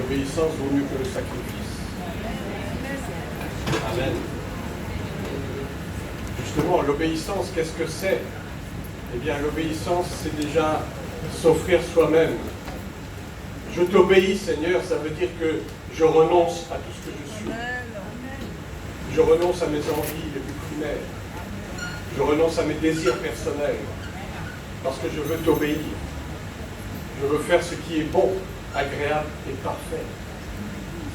l'obéissance vaut mieux que le sacrifice. Amen. Justement, l'obéissance, qu'est-ce que c'est? Eh bien, l'obéissance, c'est déjà s'offrir soi-même. Je t'obéis, Seigneur, ça veut dire que je renonce à tout ce que je suis. Je renonce à mes envies les plus primaires. Je renonce à mes désirs personnels. Parce que je veux t'obéir. Je veux faire ce qui est bon, agréable et parfait.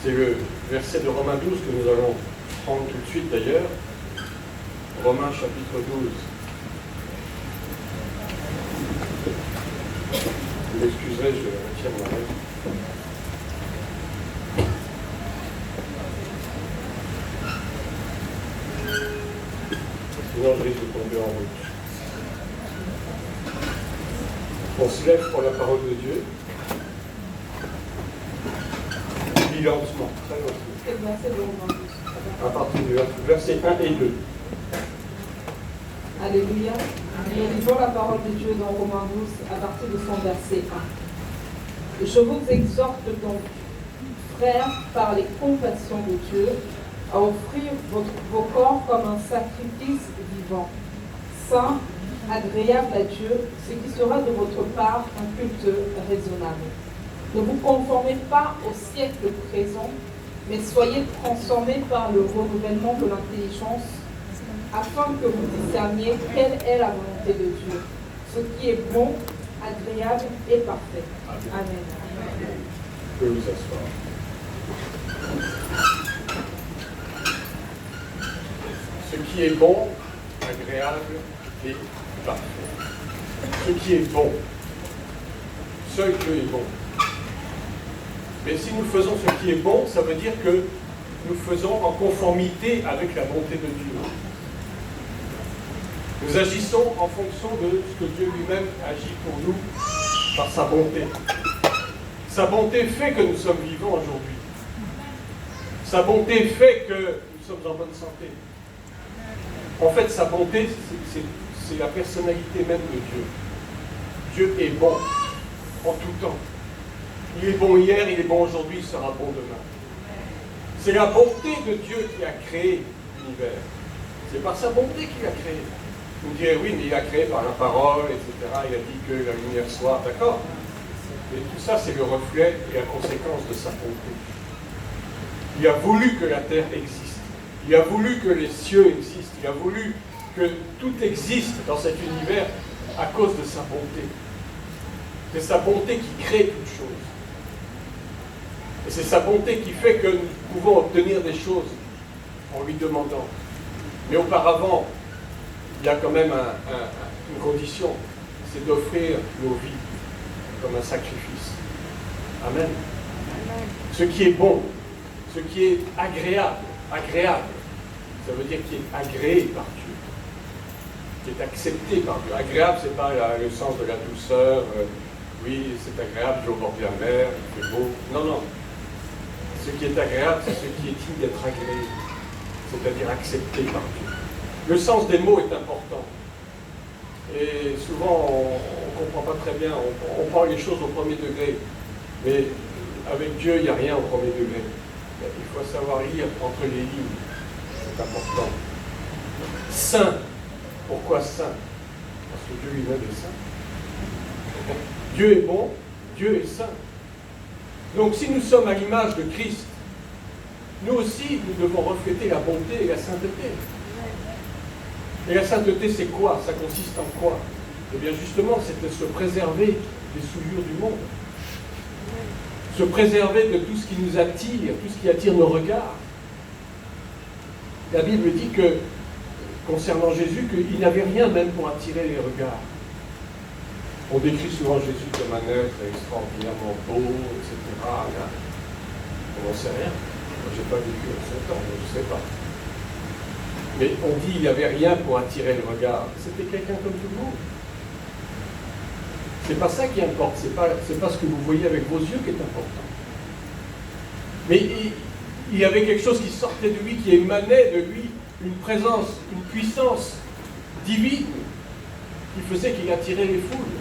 C'est le verset de Romains 12 que nous allons prendre tout de suite d'ailleurs. Romains chapitre 12. Vous m'excuserez, je retire mon oreille. Sinon je risque de tomber en route. On se lève pour la parole de Dieu. Lis lentement, très lentement. À partir du verset 1 et 2. Alléluia. Nous lisons la parole de Dieu dans Romains 12 à partir de son verset 1. Je vous exhorte donc, frères, par les compassions de Dieu, à offrir vos corps comme un sacrifice vivant, saint, agréable à Dieu, ce qui sera de votre part un culte raisonnable. Ne vous conformez pas au siècle présent, mais soyez transformés par le renouvellement de l'intelligence, afin que vous discerniez quelle est la volonté de Dieu, ce qui est bon, agréable et parfait. Amen. Vous pouvez vous asseoir. Ce qui est bon, agréable et parfait. Ce qui est bon. Seul Dieu est bon. Mais si nous faisons ce qui est bon, ça veut dire que nous faisons en conformité avec la bonté de Dieu. Nous agissons en fonction de ce que Dieu lui-même agit pour nous par sa bonté. Sa bonté fait que nous sommes vivants aujourd'hui. Sa bonté fait que nous sommes en bonne santé. En fait, sa bonté, c'est la personnalité même de Dieu. Dieu est bon en tout temps. Il est bon hier, il est bon aujourd'hui, il sera bon demain. C'est la bonté de Dieu qui a créé l'univers. C'est par sa bonté qu'il a créé. Vous me direz, oui, mais il a créé par la parole, etc. Il a dit que la lumière soit, d'accord. Mais tout ça, c'est le reflet et la conséquence de sa bonté. Il a voulu que la terre existe. Il a voulu que les cieux existent. Il a voulu que tout existe dans cet univers à cause de sa bonté. C'est sa bonté qui crée toutes choses. Et c'est sa bonté qui fait que nous pouvons obtenir des choses en lui demandant. Mais auparavant, il y a quand même une condition, c'est d'offrir nos vies comme un sacrifice. Amen. Amen. Ce qui est bon, ce qui est agréable, ça veut dire qui est agréé par Dieu, qui est accepté par Dieu. Agréable, c'est pas le sens de la douceur, oui, c'est agréable, je vais au bord de la mer, il fait beau. Non, non. Ce qui est agréable, c'est ce qui est digne d'être agréé, c'est-à-dire accepté par Dieu. Le sens des mots est important. Et souvent, on ne comprend pas très bien, on prend les choses au premier degré. Mais avec Dieu, il n'y a rien au premier degré. Il faut savoir lire entre les lignes. C'est important. Saint. Pourquoi saint? Parce que Dieu lui-même est saint. Dieu est bon, Dieu est saint. Donc si nous sommes à l'image de Christ, nous aussi, nous devons refléter la bonté et la sainteté. Et la sainteté, c'est quoi? Ça consiste en quoi? Eh bien justement, c'est de se préserver des souillures du monde. Se préserver de tout ce qui nous attire, tout ce qui attire nos regards. La Bible dit que, concernant Jésus, qu'il n'avait rien même pour attirer les regards. On décrit souvent Jésus comme un être extraordinairement beau, etc. On n'en sait rien. Moi, je n'ai pas vécu en son temps, je ne sais pas. Mais on dit qu'il n'avait rien pour attirer le regard. C'était quelqu'un comme tout le monde. C'est pas ça qui importe, c'est pas ce que vous voyez avec vos yeux qui est important. Mais il y avait quelque chose qui sortait de lui, qui émanait de lui, une présence, une puissance divine qui faisait qu'il attirait les foules.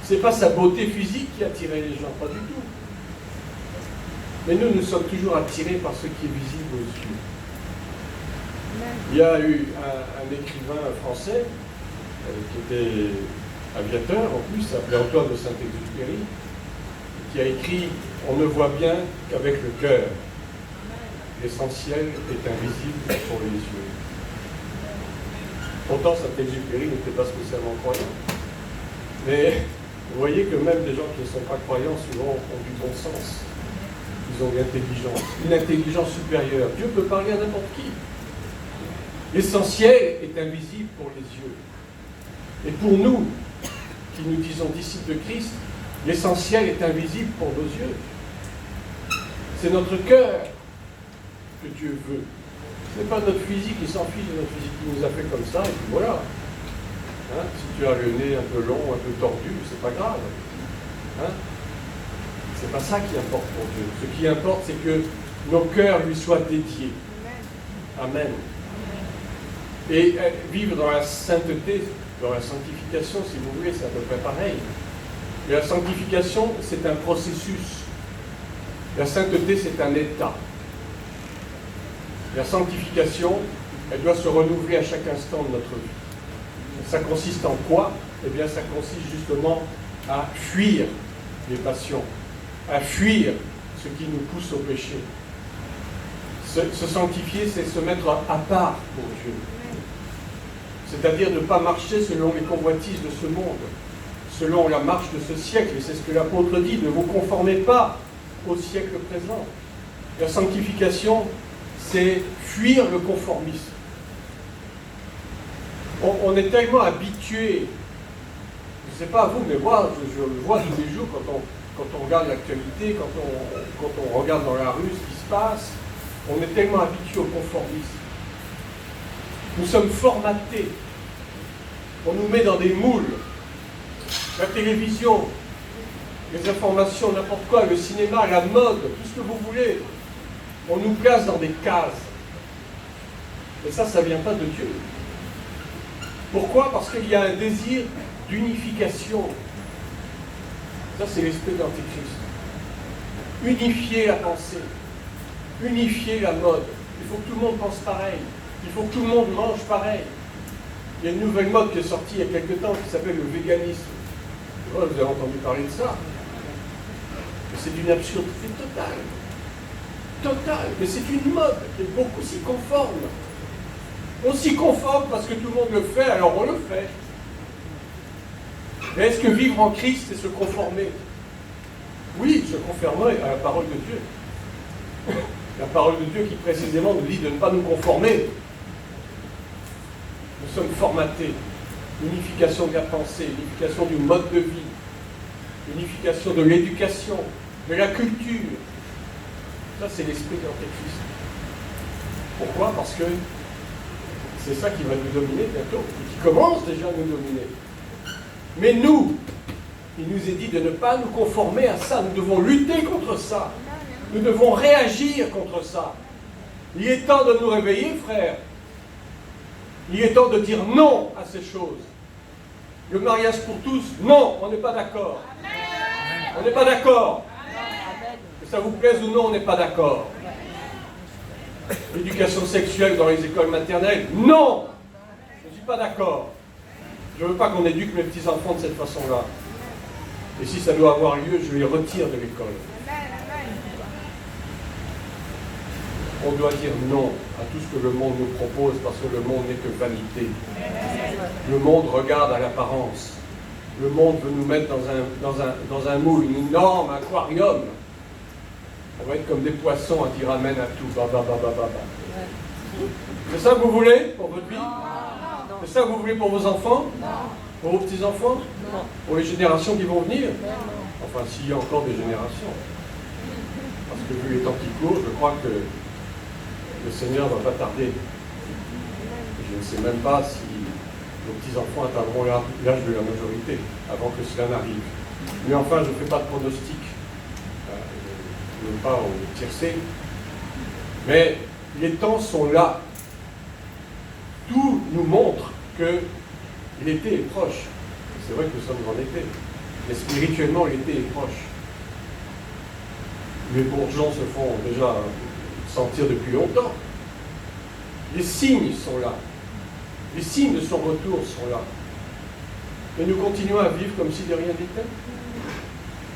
C'est pas sa beauté physique qui attirait les gens, pas du tout. Mais nous sommes toujours attirés par ce qui est visible aux yeux. Il y a eu un écrivain français qui était aviateur, en plus, s'appelait Antoine de Saint-Exupéry, qui a écrit « On ne voit bien qu'avec le cœur. L'essentiel est invisible pour les yeux. » Pourtant, Saint-Exupéry n'était pas spécialement croyant. Mais vous voyez que même des gens qui ne sont pas croyants, souvent, ont du bon sens. Ils ont une intelligence supérieure. Dieu peut parler à n'importe qui. L'essentiel est invisible pour les yeux. Et pour nous, qui nous disons disciples de Christ, l'essentiel est invisible pour nos yeux. C'est notre cœur que Dieu veut. Ce n'est pas notre physique, il s'en fiche de notre physique, il nous a fait comme ça, et puis voilà. Hein? Si tu as le nez un peu long, un peu tordu, c'est pas grave. Hein? C'est pas ça qui importe pour Dieu. Ce qui importe, c'est que nos cœurs lui soient dédiés. Amen. Et vivre dans la sainteté, dans la sanctification, si vous voulez, c'est à peu près pareil. Et la sanctification, c'est un processus. La sainteté, c'est un état. La sanctification, elle doit se renouveler à chaque instant de notre vie. Ça consiste en quoi? Eh bien, ça consiste justement à fuir les passions, à fuir ce qui nous pousse au péché. Se sanctifier, c'est se mettre à part pour Dieu. C'est-à-dire ne pas marcher selon les convoitises de ce monde, selon la marche de ce siècle. Et c'est ce que l'apôtre dit, ne vous conformez pas au siècle présent. La sanctification, c'est fuir le conformisme. On est tellement habitué, je ne sais pas vous, mais moi, je le vois tous les jours quand on regarde l'actualité, quand on regarde dans la rue ce qui se passe, on est tellement habitué au conformisme. Nous sommes formatés. On nous met dans des moules. La télévision, les informations, n'importe quoi, le cinéma, la mode, tout ce que vous voulez. On nous place dans des cases. Et ça ne vient pas de Dieu. Pourquoi? Parce qu'il y a un désir d'unification. Ça, c'est l'esprit de l'Antéchrist. Unifier la pensée. Unifier la mode. Il faut que tout le monde pense pareil. Il faut que tout le monde mange pareil. Il y a une nouvelle mode qui est sortie il y a quelque temps qui s'appelle le véganisme. Vous avez entendu parler de ça. Mais c'est d'une absurdité totale. Totale. Mais c'est une mode qui est beaucoup s'y conforme. On s'y conforme parce que tout le monde le fait, alors on le fait. Mais est-ce que vivre en Christ, c'est se conformer? Oui, se conformer à la parole de Dieu. La parole de Dieu qui précisément nous dit de ne pas nous conformer. Nous sommes formatés. L'unification de la pensée, l'unification du mode de vie, l'unification de l'éducation, de la culture. Ça, c'est l'esprit de l'Antéchrist. Pourquoi? Parce que c'est ça qui va nous dominer bientôt, et qui commence déjà à nous dominer. Mais nous, il nous est dit de ne pas nous conformer à ça. Nous devons lutter contre ça. Nous devons réagir contre ça. Il est temps de nous réveiller, frères. Il est temps de dire non à ces choses. Le mariage pour tous, non, on n'est pas d'accord. On n'est pas d'accord. Que ça vous plaise ou non, on n'est pas d'accord. L'éducation sexuelle dans les écoles maternelles, non, je ne suis pas d'accord. Je ne veux pas qu'on éduque mes petits-enfants de cette façon-là. Et si ça doit avoir lieu, je les retire de l'école. On doit dire non à tout ce que le monde nous propose parce que le monde n'est que vanité. Le monde regarde à l'apparence. Le monde veut nous mettre dans un moule, une énorme aquarium. On va être comme des poissons à dire amen à tout. C'est ça que vous voulez pour votre vie? C'est ça que vous voulez pour vos enfants? Pour vos petits-enfants? Pour les générations qui vont venir? Enfin, s'il y a encore des générations. Parce que vu les temps qui courent, je crois que le Seigneur ne va pas tarder. Je ne sais même pas si nos petits-enfants atteindront l'âge de la majorité avant que cela n'arrive. Mais enfin, je ne fais pas de pronostic. Je ne veux pas au tiercé. Mais les temps sont là. Tout nous montre que l'été est proche. C'est vrai que nous sommes en été. Mais spirituellement, l'été est proche. Les bourgeons se font déjà sentir depuis longtemps. Les signes sont là. Les signes de son retour sont là. Et nous continuons à vivre comme si de rien n'était.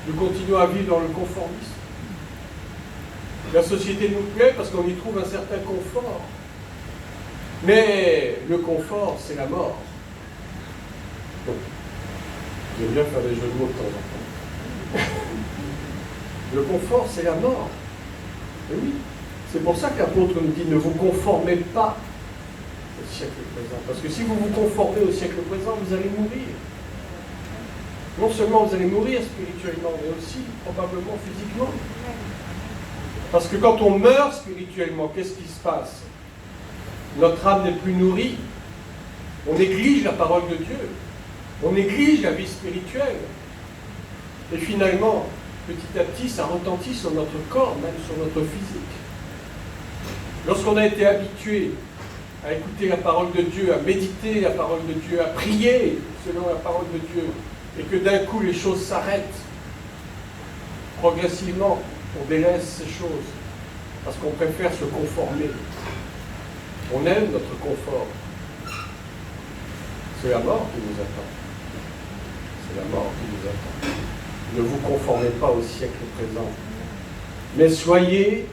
Nous continuons à vivre dans le conformisme. La société nous plaît parce qu'on y trouve un certain confort. Mais le confort, c'est la mort. Bon. J'aime bien faire des jeux de mots de temps en temps. Le confort, c'est la mort. Et oui, c'est pour ça que l'apôtre nous dit, ne vous conformez pas au siècle présent. Parce que si vous vous conformez au siècle présent, vous allez mourir. Non seulement vous allez mourir spirituellement, mais aussi probablement physiquement. Parce que quand on meurt spirituellement, qu'est-ce qui se passe? Notre âme n'est plus nourrie. On néglige la parole de Dieu. On néglige la vie spirituelle. Et finalement, petit à petit, ça retentit sur notre corps, même sur notre physique. Lorsqu'on a été habitué à écouter la parole de Dieu, à méditer la parole de Dieu, à prier selon la parole de Dieu, et que d'un coup les choses s'arrêtent, progressivement, on délaisse ces choses, parce qu'on préfère se conformer. On aime notre confort. C'est la mort qui nous attend. C'est la mort qui nous attend. Ne vous conformez pas au siècle présent, mais soyez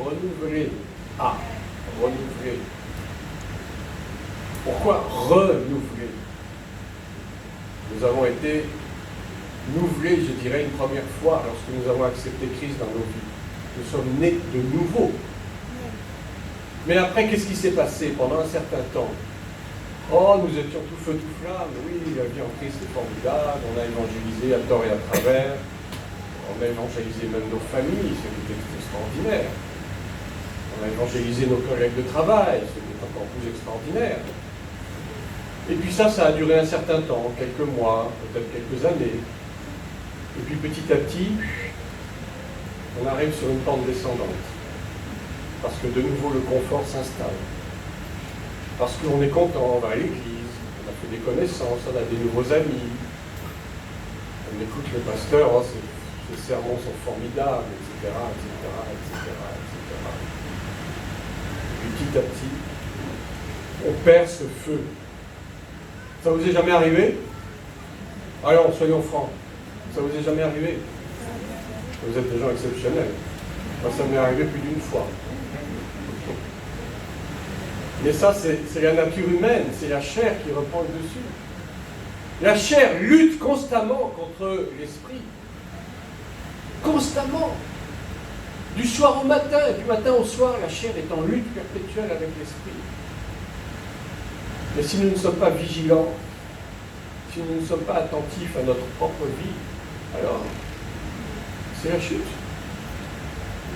renouvelés. Ah, renouvelés. Pourquoi renouvelés? Nous avons été nouvelés, je dirais, une première fois lorsque nous avons accepté Christ dans nos vies. Nous sommes nés de nouveau. Mais après, qu'est-ce qui s'est passé pendant un certain temps? Oh, nous étions tout feu, tout flamme. Oui, la vie en Christ est formidable. On a évangélisé à tort et à travers. On a évangélisé même nos familles, ce qui était extraordinaire. On a évangélisé nos collègues de travail, ce qui est encore plus extraordinaire. Et puis ça a duré un certain temps, quelques mois, peut-être quelques années. Et puis petit à petit, on arrive sur une pente descendante. Parce que de nouveau le confort s'installe. Parce qu'on est content, on va à l'église, on a fait des connaissances, on a des nouveaux amis. On écoute le pasteur, oh, ces sermons sont formidables, etc., etc., etc., etc. Et petit à petit, on perd ce feu. Ça vous est jamais arrivé? Alors, soyons francs. Ça vous est jamais arrivé? Vous êtes des gens exceptionnels. Moi, ça m'est arrivé plus d'une fois. Mais ça, c'est la nature humaine, c'est la chair qui reprend le dessus. La chair lutte constamment contre l'esprit. Constamment. Du soir au matin, et du matin au soir, la chair est en lutte perpétuelle avec l'esprit. Mais si nous ne sommes pas vigilants, si nous ne sommes pas attentifs à notre propre vie, alors c'est la chute.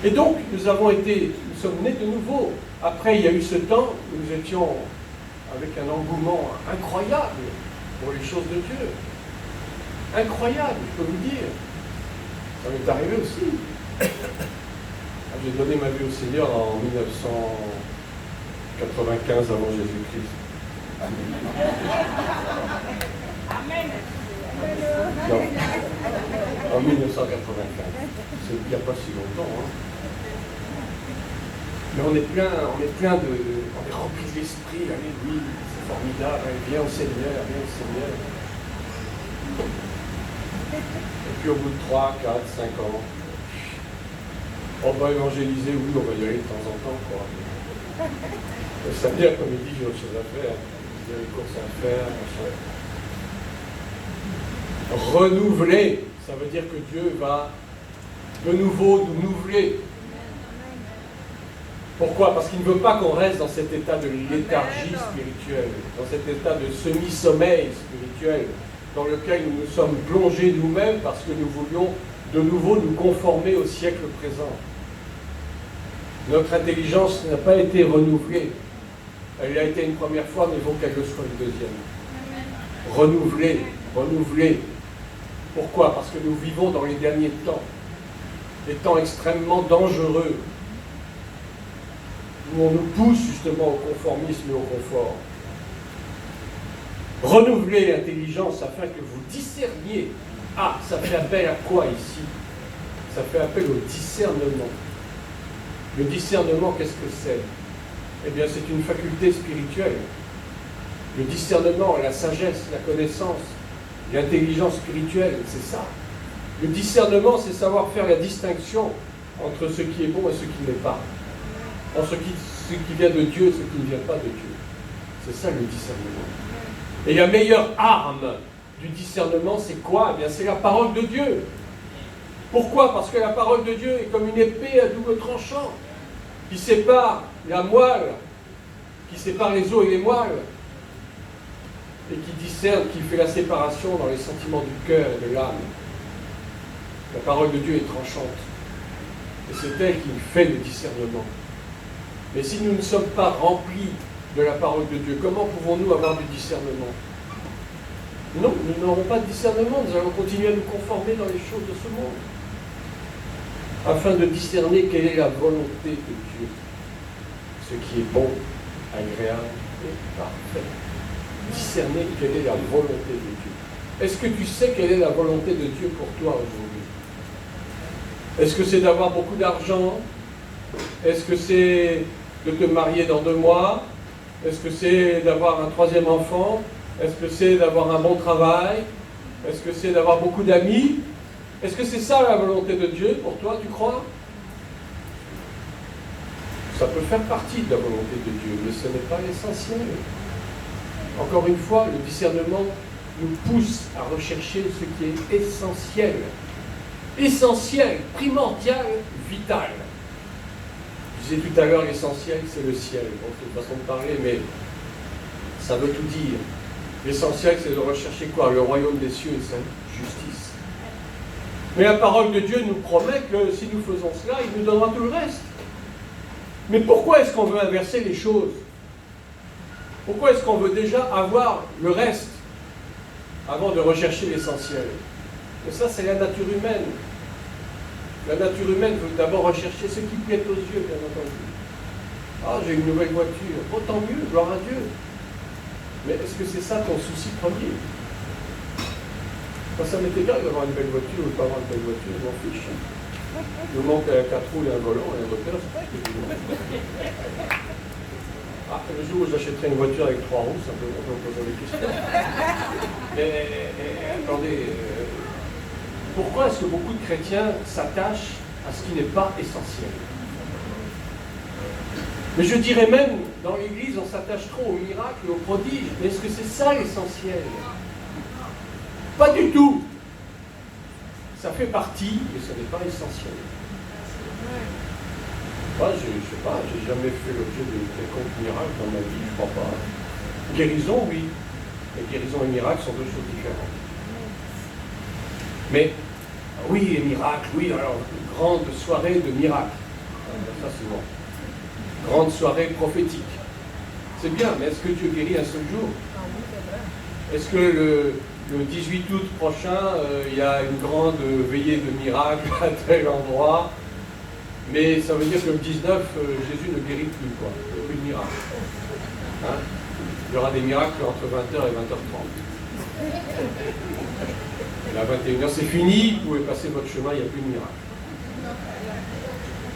Et donc, nous sommes nés de nouveau. Après, il y a eu ce temps où nous étions avec un engouement incroyable pour les choses de Dieu. Incroyable, je peux vous dire. Ça m'est arrivé aussi. J'ai donné ma vie au Seigneur en 1995 avant Jésus-Christ. Amen. Non, en 1995. Il n'y a pas si longtemps. Hein. Mais on est plein on est rempli de l'esprit. Allez, oui, c'est formidable. Allez, viens au Seigneur, viens au Seigneur. Et puis au bout de 3, 4, 5 ans, on va évangéliser, oui, on va y aller de temps en temps, quoi. Le Seigneur, comme il dit, j'ai autre chose à faire. Il y a des courses à faire, machin. Renouveler, ça veut dire que Dieu va de nouveau nous nouveler. Pourquoi? Parce qu'il ne veut pas qu'on reste dans cet état de léthargie spirituelle, dans cet état de semi-sommeil spirituel, dans lequel nous nous sommes plongés nous-mêmes parce que nous voulions de nouveau nous conformer au siècle présent. Notre intelligence n'a pas été renouvelée. Elle a été une première fois, mais il faut qu'elle le soit une deuxième. Renouvelée, renouvelée. Pourquoi? Parce que nous vivons dans les derniers temps, des temps extrêmement dangereux, où on nous pousse justement au conformisme et au confort. Renouvelez l'intelligence afin que vous discerniez. Ah, ça fait appel à quoi ici? ça fait appel au discernement. Le discernement, qu'est-ce que c'est? Eh bien, c'est une faculté spirituelle. Le discernement, la sagesse, la connaissance, l'intelligence spirituelle, c'est ça. Le discernement, c'est savoir faire la distinction entre ce qui est bon et ce qui n'est pas. Entre ce qui vient de Dieu et ce qui ne vient pas de Dieu. C'est ça le discernement. Et la meilleure arme du discernement, c'est quoi? Eh bien, c'est la parole de Dieu. Pourquoi? Parce que la parole de Dieu est comme une épée à double tranchant, qui sépare la moelle, qui sépare les os et les moelles, et qui discerne, qui fait la séparation dans les sentiments du cœur et de l'âme. La parole de Dieu est tranchante. Et c'est elle qui fait le discernement. Mais si nous ne sommes pas remplis de la parole de Dieu, comment pouvons-nous avoir du discernement? Non, nous n'aurons pas de discernement, nous allons continuer à nous conformer dans les choses de ce monde, afin de discerner quelle est la volonté de Dieu, ce qui est bon, agréable et parfait. Discerner quelle est la volonté de Dieu. Est-ce que tu sais quelle est la volonté de Dieu pour toi aujourd'hui? Est-ce que c'est d'avoir beaucoup d'argent? Est-ce que c'est de te marier dans 2 mois? Est-ce que c'est d'avoir un 3e enfant? Est-ce que c'est d'avoir un bon travail? Est-ce que c'est d'avoir beaucoup d'amis? Est-ce que c'est ça la volonté de Dieu pour toi, tu crois? Ça peut faire partie de la volonté de Dieu, mais ce n'est pas l'essentiel. Encore une fois, le discernement nous pousse à rechercher ce qui est essentiel. Essentiel, primordial, vital. Je disais tout à l'heure, l'essentiel, c'est le ciel. Bon, c'est une façon de parler, mais ça veut tout dire. L'essentiel, c'est de rechercher quoi? Le royaume des cieux et sa justice. Mais la parole de Dieu nous promet que si nous faisons cela, il nous donnera tout le reste. Mais pourquoi est-ce qu'on veut inverser les choses? Pourquoi est-ce qu'on veut déjà avoir le reste avant de rechercher l'essentiel? Et ça, c'est la nature humaine. La nature humaine veut d'abord rechercher ce qui plaît aux yeux, bien entendu. Ah, j'ai une nouvelle voiture. Oh, tant mieux, gloire à Dieu. Mais est-ce que c'est ça ton souci premier? Moi, ça m'est égal d'avoir une belle voiture ou de ne pas avoir une belle voiture, je m'en fiche. Il me manque 4 roues et un volant et un moteur, c'est pas ce que je demande. Ah, le jour où j'achèterai une voiture avec 3 roues, simplement, je me poser des questions. Mais attendez, pourquoi est-ce que beaucoup de chrétiens s'attachent à ce qui n'est pas essentiel? Mais je dirais même, dans l'Église, on s'attache trop aux miracles et aux prodiges. Mais est-ce que c'est ça l'essentiel? Pas du tout. Ça fait partie, mais ce n'est pas essentiel. Moi, je ne sais pas, j'ai jamais fait l'objet de quelconque miracle dans ma vie, je crois pas. Guérison, oui. Mais guérison et miracle sont 2 choses différentes. Mais, oui, les miracles, oui, alors, une grande soirée de miracles. Ça, c'est bon. Grande soirée prophétique. C'est bien, mais est-ce que Dieu guérit un seul jour? Est-ce que le 18 août prochain, il y a une grande veillée de miracles à tel endroit? Mais ça veut dire que le 19, Jésus ne guérit plus, quoi. Il n'y a plus de miracle. Hein? Il y aura des miracles entre 20h et 20h30. Et à 21h, c'est fini, vous pouvez passer votre chemin, il n'y a plus de miracle.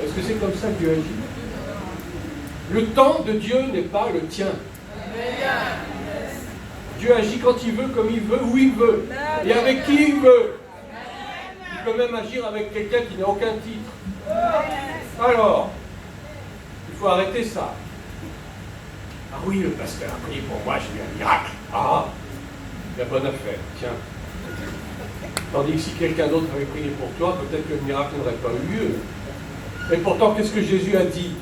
Est-ce que c'est comme ça que Dieu agit? Le temps de Dieu n'est pas le tien. Dieu agit quand il veut, comme il veut, où il veut, et avec qui il veut. Il peut même agir avec quelqu'un qui n'a aucun titre. Alors, il faut arrêter ça. Ah oui, le pasteur a prié pour moi, j'ai eu un miracle. Ah, la bonne affaire, tiens. Tandis que si quelqu'un d'autre avait prié pour toi, peut-être que le miracle n'aurait pas eu lieu. Et pourtant, qu'est-ce que Jésus a dit?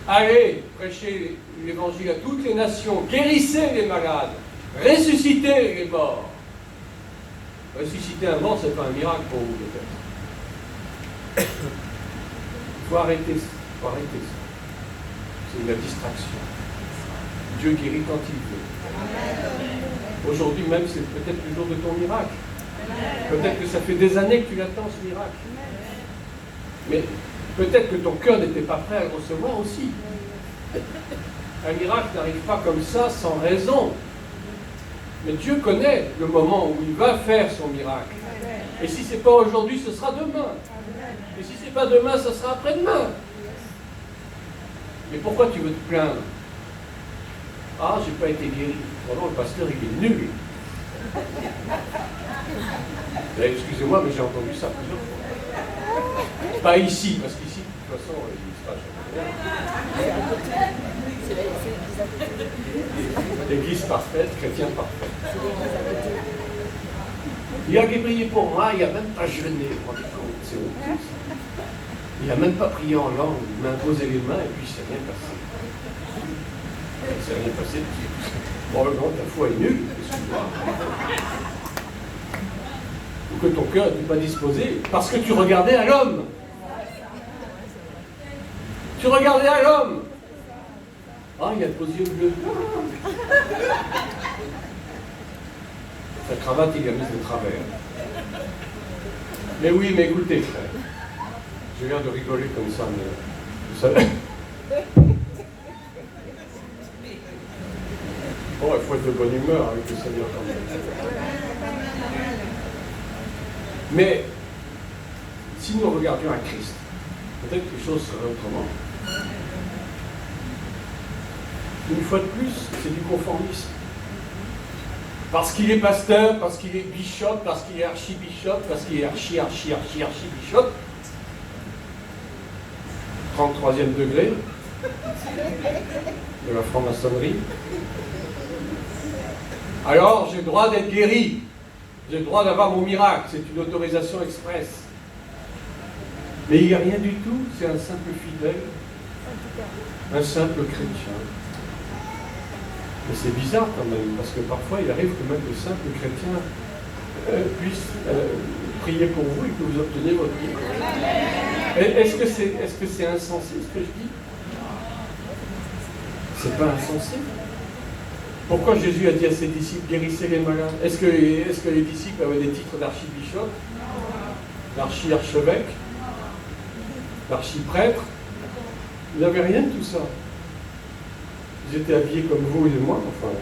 Allez, prêchez l'évangile à toutes les nations, guérissez les malades, ressuscitez les morts. Ressusciter un mort, ce n'est pas un miracle pour vous, peut-être. Il faut arrêter ça. C'est de la distraction. Dieu guérit quand il veut. Aujourd'hui même, c'est peut-être le jour de ton miracle. Peut-être que ça fait des années que tu attends ce miracle. Mais peut-être que ton cœur n'était pas prêt à le recevoir aussi. Un miracle n'arrive pas comme ça, sans raison. Mais Dieu connaît le moment où il va faire son miracle. Et si ce n'est pas aujourd'hui, ce sera demain. Et si ce n'est pas demain, ce sera après-demain. Mais pourquoi tu veux te plaindre? Ah, j'ai pas été guéri. Vraiment, le pasteur, il est nul. Excusez-moi, mais j'ai entendu ça plusieurs fois. Pas ici, parce qu'ici, de toute façon, il ne se passe jamais rien. L'église parfaite, chrétien parfait. Il a prié pour moi, il n'a même pas jeûné, vous vous rendez compte, c'est honteux. Il n'a même pas prié en langue, il m'a imposé les mains et puis il ne s'est rien passé. Il ne s'est rien passé. Probablement ta foi est nulle, excuse-moi. Ou que ton cœur n'était pas disposé, parce que tu regardais à l'homme. Tu regardais à l'homme. Ah, il a posé yeux bleus. Sa cravate, il l'a mise de travers. Mais oui, mais écoutez, frère, j'ai l'air de rigoler comme ça, mais vous savez. Bon, il faut être de bonne humeur avec le Seigneur quand même. Mais si nous regardions à Christ, peut-être que les choses seraient autrement. Une fois de plus, c'est du conformisme. Parce qu'il est pasteur, parce qu'il est bishop, parce qu'il est archibishop, parce qu'il est archibishop. 33e degré de la franc-maçonnerie. Alors, j'ai le droit d'être guéri. J'ai le droit d'avoir mon miracle. C'est une autorisation express. Mais il n'y a rien du tout. C'est un simple fidèle. Un simple chrétien. Mais c'est bizarre quand même, parce que parfois il arrive que même de simples chrétiens puissent prier pour vous et que vous obteniez votre miracle. Est-ce que c'est insensé ce que je dis? C'est pas insensé. Pourquoi Jésus a dit à ses disciples, guérissez les malades? Est-ce que les disciples avaient des titres d'archibishop, d'archi-archevêque, d'archiprêtre? Ils n'avaient rien de tout ça. Ils étaient habillés comme vous et moi, enfin.